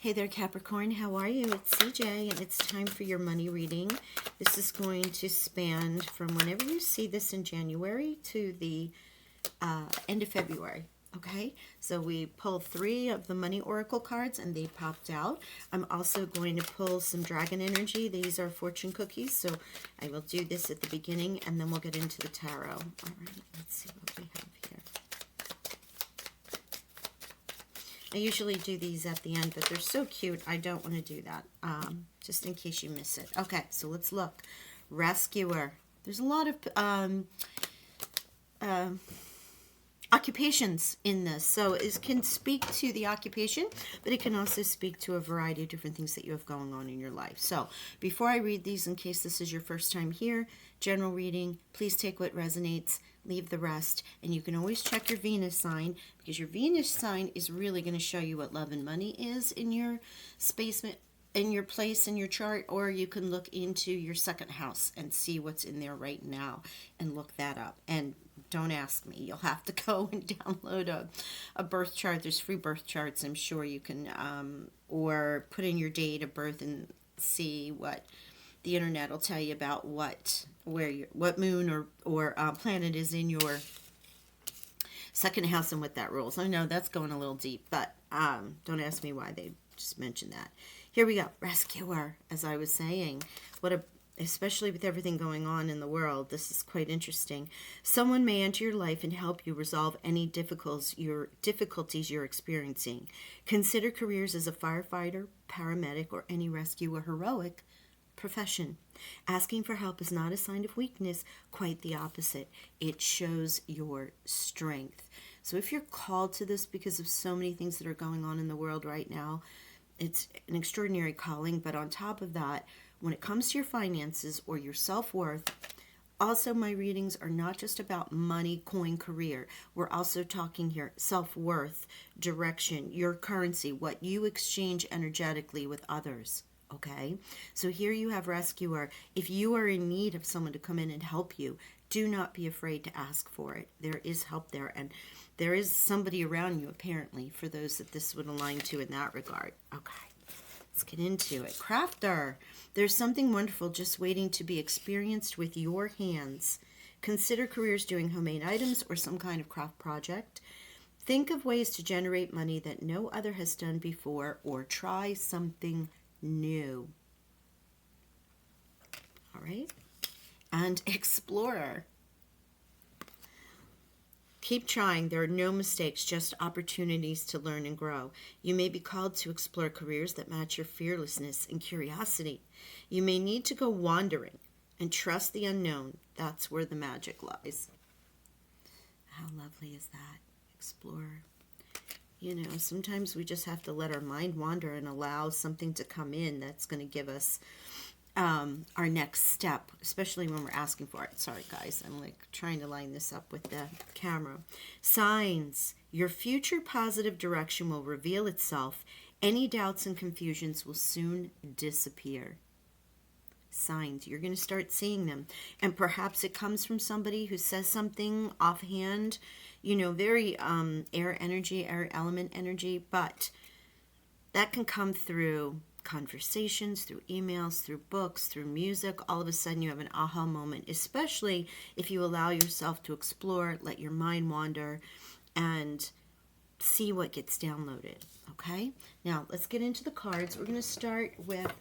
Hey there, Capricorn. How are you? It's CJ, and it's time for your money reading. This is going to span from whenever you see this in January to the end of February. Okay, so we pulled 3 of the money oracle cards and they popped out. I'm also going to pull some dragon energy. These are fortune cookies, so I will do this at the beginning and then we'll get into the tarot. All right, let's see what we have here. I usually do these at the end, but they're so cute, I don't want to do that, just in case you miss it. Okay, so let's look. Rescuer. There's a lot of occupations in this, so it can speak to the occupation, but it can also speak to a variety of different things that you have going on in your life. So before I read these, in case this is your first time here, general reading, please take what resonates, leave the rest, and you can always check your Venus sign, because your Venus sign is really going to show you what love and money is in your space, in your place in your chart, or you can look into your second house and see what's in there right now and look that up. And don't ask me, you'll have to go and download a birth chart. There's free birth charts, I'm sure you can, or put in your date of birth and see what the internet will tell you about what moon or planet is in your second house and what that rules. I know that's going a little deep, but don't ask me why they just mentioned that. Here we go. Rescuer, as I was saying. Especially with everything going on in the world, this is quite interesting. Someone may enter your life and help you resolve any difficulties you're experiencing. Consider careers as a firefighter, paramedic, or any rescue or heroic profession. Asking for help is not a sign of weakness, quite the opposite. It shows your strength. So if you're called to this because of so many things that are going on in the world right now, it's an extraordinary calling. But on top of that, when it comes to your finances or your self-worth, also my readings are not just about money, coin, career. We're also talking here self-worth, direction, your currency, what you exchange energetically with others. Okay, so here you have rescuer. If you are in need of someone to come in and help you, do not be afraid to ask for it. There is help there, and there is somebody around you, apparently, for those that this would align to in that regard. Okay, let's get into it. Crafter. There's something wonderful just waiting to be experienced with your hands. Consider careers doing homemade items or some kind of craft project. Think of ways to generate money that no other has done before, or try something new. All right. And explorer. Keep trying. There are no mistakes, just opportunities to learn and grow. You may be called to explore careers that match your fearlessness and curiosity. You may need to go wandering and trust the unknown. That's where the magic lies. How lovely is that? Explorer. You know, sometimes we just have to let our mind wander and allow something to come in that's going to give us our next step, especially when we're asking for it. Sorry, guys. I'm like trying to line this up with the camera. Signs. Your future positive direction will reveal itself. Any doubts and confusions will soon disappear. Signs. You're going to start seeing them. And perhaps it comes from somebody who says something offhand, you know, very air energy, air element energy, but that can come through conversations, through emails, through books, through music. All of a sudden you have an aha moment, especially if you allow yourself to explore, let your mind wander, and see what gets downloaded. Okay? Now, let's get into the cards. We're going to start with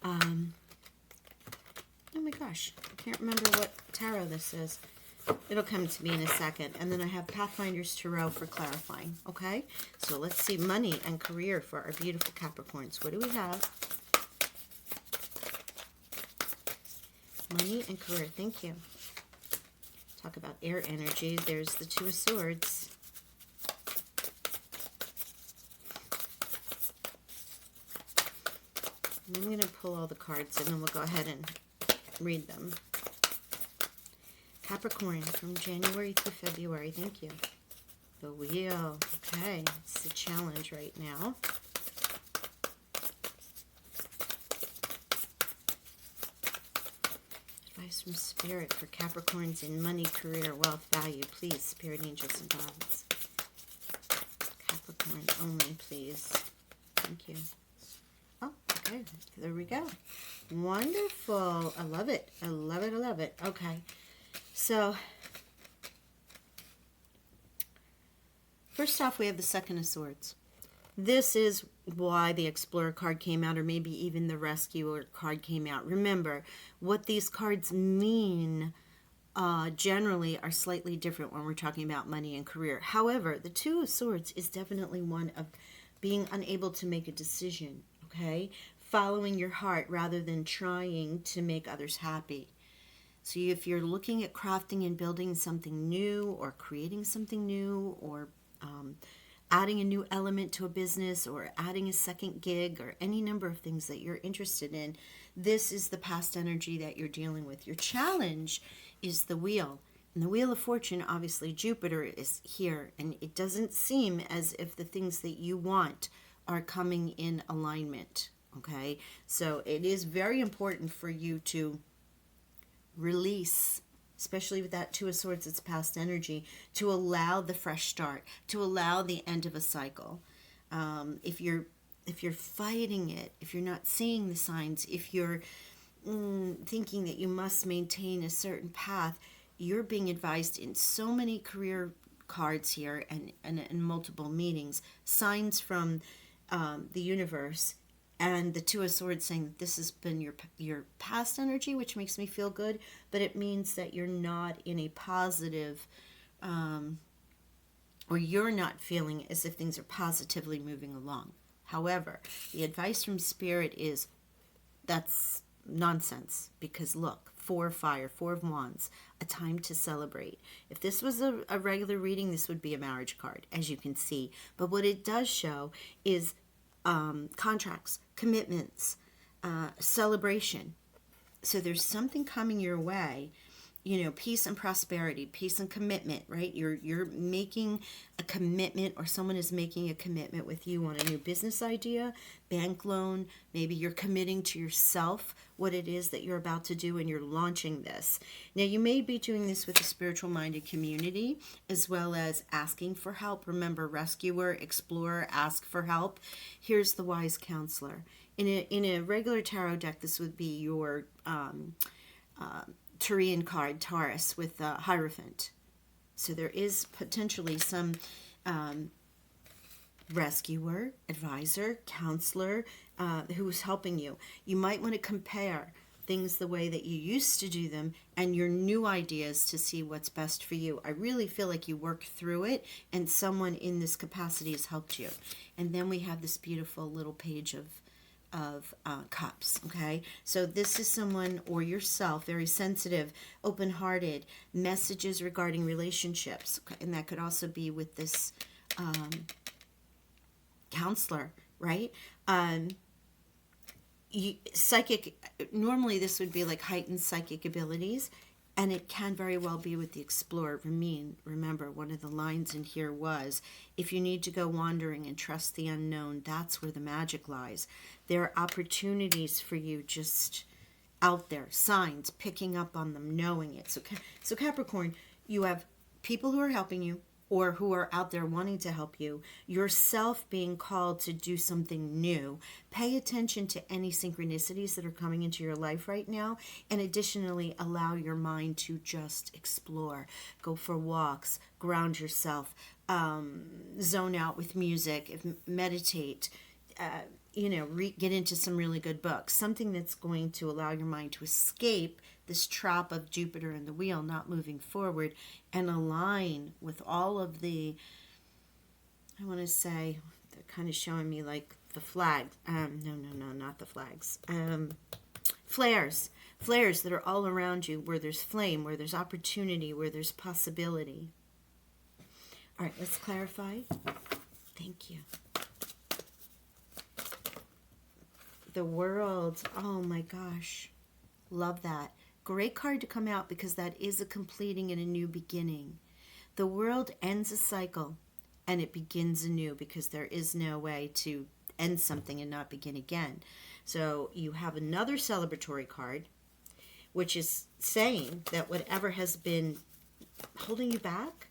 oh my gosh, I can't remember what tarot this is. It'll come to me in a second. And then I have Pathfinder's Tarot for clarifying. Okay? So let's see money and career for our beautiful Capricorns. What do we have? Money and career. Thank you. Talk about air energy. There's the Two of Swords. I'm going to pull all the cards and then we'll go ahead and read them. Capricorn from January through February. Thank you. The Wheel. Okay, it's the challenge right now. Advice from Spirit for Capricorns in money, career, wealth, value. Please, Spirit, angels, and guides. Capricorn only, please. Thank you. Oh, okay. There we go. Wonderful. I love it. I love it. I love it. Okay. So, first off, we have the Second of Swords. This is why the Explorer card came out, or maybe even the Rescuer card came out. Remember, what these cards mean generally are slightly different when we're talking about money and career. However, the Two of Swords is definitely one of being unable to make a decision, okay? Following your heart rather than trying to make others happy. So if you're looking at crafting and building something new, or creating something new, or adding a new element to a business, or adding a second gig, or any number of things that you're interested in, this is the past energy that you're dealing with. Your challenge is the wheel. And the Wheel of Fortune, obviously Jupiter is here, and it doesn't seem as if the things that you want are coming in alignment, okay? So it is very important for you to release, especially with that Two of Swords, it's past energy, to allow the fresh start, to allow the end of a cycle. If you're fighting it, if you're not seeing the signs, if you're thinking that you must maintain a certain path, you're being advised in so many career cards here, and in multiple meanings, signs from the universe, and the Two of Swords saying that this has been your past energy, which makes me feel good, but it means that you're not in a positive, or you're not feeling as if things are positively moving along. However, the advice from Spirit is that's nonsense, because look, Four of Fire, Four of Wands, a time to celebrate. If this was a regular reading, this would be a marriage card, as you can see. But what it does show is contracts, commitments, celebration. So there's something coming your way, peace and prosperity, peace and commitment, right? You're making a commitment, or someone is making a commitment with you on a new business idea, bank loan. Maybe you're committing to yourself what it is that you're about to do, and you're launching this. Now, you may be doing this with a spiritual minded community, as well as asking for help. Remember, Rescuer, Explorer, ask for help. Here's the Wise Counselor. In a regular tarot deck, this would be your Turian card, Taurus, with Hierophant. So there is potentially some rescuer, advisor, counselor who's helping you. You might want to compare things the way that you used to do them and your new ideas to see what's best for you. I really feel like you work through it, and someone in this capacity has helped you. And then we have this beautiful little page of cups. Okay, so this is someone, or yourself, very sensitive, open-hearted, messages regarding relationships. Okay? And that could also be with this counselor, right? Psychic, normally this would be like heightened psychic abilities, and it can very well be with the Explorer. Remember, one of the lines in here was, if you need to go wandering and trust the unknown, that's where the magic lies. There are opportunities for you just out there, signs, picking up on them, knowing it. So Capricorn, you have people who are helping you, or who are out there wanting to help you, yourself being called to do something new. Pay attention to any synchronicities that are coming into your life right now, and additionally, allow your mind to just explore. Go for walks, ground yourself, zone out with music, meditate, get into some really good books. Something that's going to allow your mind to escape this trap of Jupiter and the wheel, not moving forward, and align with all of the, I want to say, they're kind of showing me like the flag. No, not the flags. Flares that are all around you, where there's flame, where there's opportunity, where there's possibility. All right, let's clarify. Thank you. The World. Oh my gosh. Love that. Great card to come out, because that is a completing and a new beginning. The World ends a cycle and it begins anew, because there is no way to end something and not begin again. So you have another celebratory card, which is saying that whatever has been holding you back,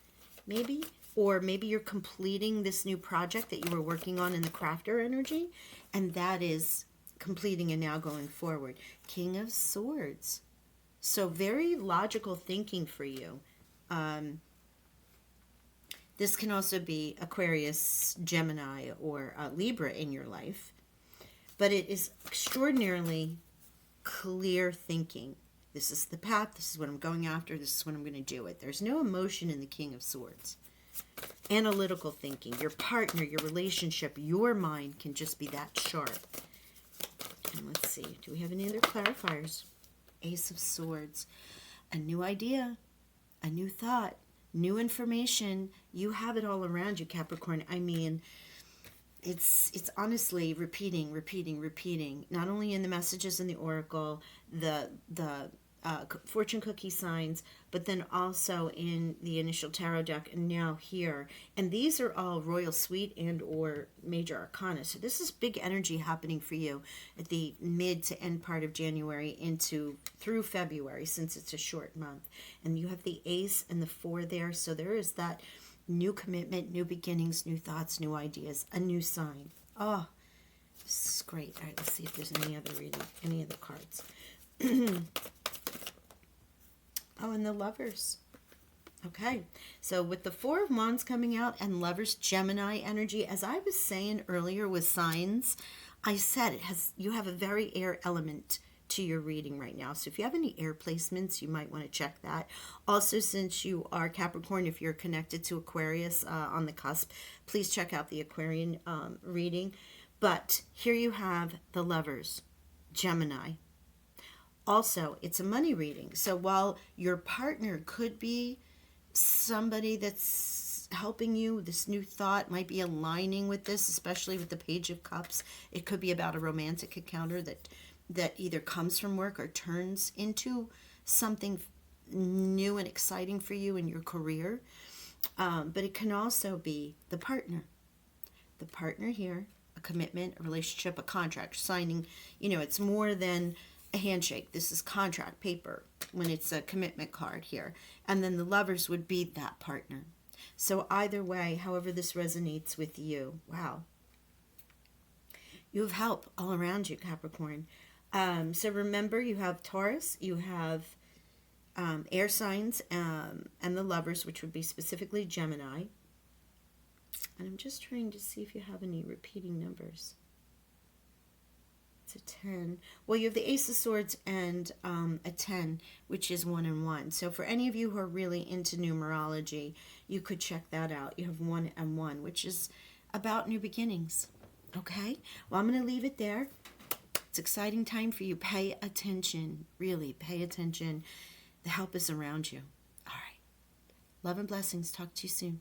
maybe, or maybe you're completing this new project that you were working on in the crafter energy, and that is completing and now going forward. King of Swords. So very logical thinking for you. This can also be Aquarius, Gemini, or Libra in your life. But it is extraordinarily clear thinking. This is the path. This is what I'm going after. This is when I'm going to do it. There's no emotion in the King of Swords. Analytical thinking. Your partner, your relationship, your mind can just be that sharp. And let's see. Do we have any other clarifiers? Ace of Swords. A new idea. A new thought. New information. You have it all around you, Capricorn. I mean, it's honestly repeating. Not only in the messages in the oracle, the fortune cookie signs, but then also in the initial tarot deck, and now here. And these are all royal suite and or major arcana. So this is big energy happening for you at the mid to end part of January through February, since it's a short month. And you have the ace and the 4 there. So there is that new commitment, new beginnings, new thoughts, new ideas, a new sign. Oh, this is great. All right, let's see if there's any other reading, any other cards. Oh, and the Lovers. Okay, so with the 4 of Wands coming out and Lovers, Gemini energy, as I was saying earlier with signs, I said you have a very air element to your reading right now. So if you have any air placements, you might want to check that. Also, since you are Capricorn, if you're connected to Aquarius on the cusp, please check out the Aquarian reading. But here you have the Lovers, Gemini. Also, it's a money reading. So while your partner could be somebody that's helping you, this new thought might be aligning with this, especially with the Page of Cups. It could be about a romantic encounter that either comes from work or turns into something new and exciting for you in your career. But it can also be the partner. The partner here, a commitment, a relationship, a contract, signing. It's more than a handshake. This is contract paper when it's a commitment card here. And then the Lovers would be that partner. So either way, however this resonates with you, wow. You have help all around you, Capricorn. So remember, you have Taurus, you have air signs, and the Lovers, which would be specifically Gemini. And I'm just trying to see if you have any repeating numbers. It's a 10. Well, you have the Ace of Swords and a 10, which is 1 and 1. So for any of you who are really into numerology, you could check that out. You have 1 and 1, which is about new beginnings. Okay? Well, I'm going to leave it there. It's an exciting time for you. Pay attention. Really, pay attention. The help is around you. All right. Love and blessings. Talk to you soon.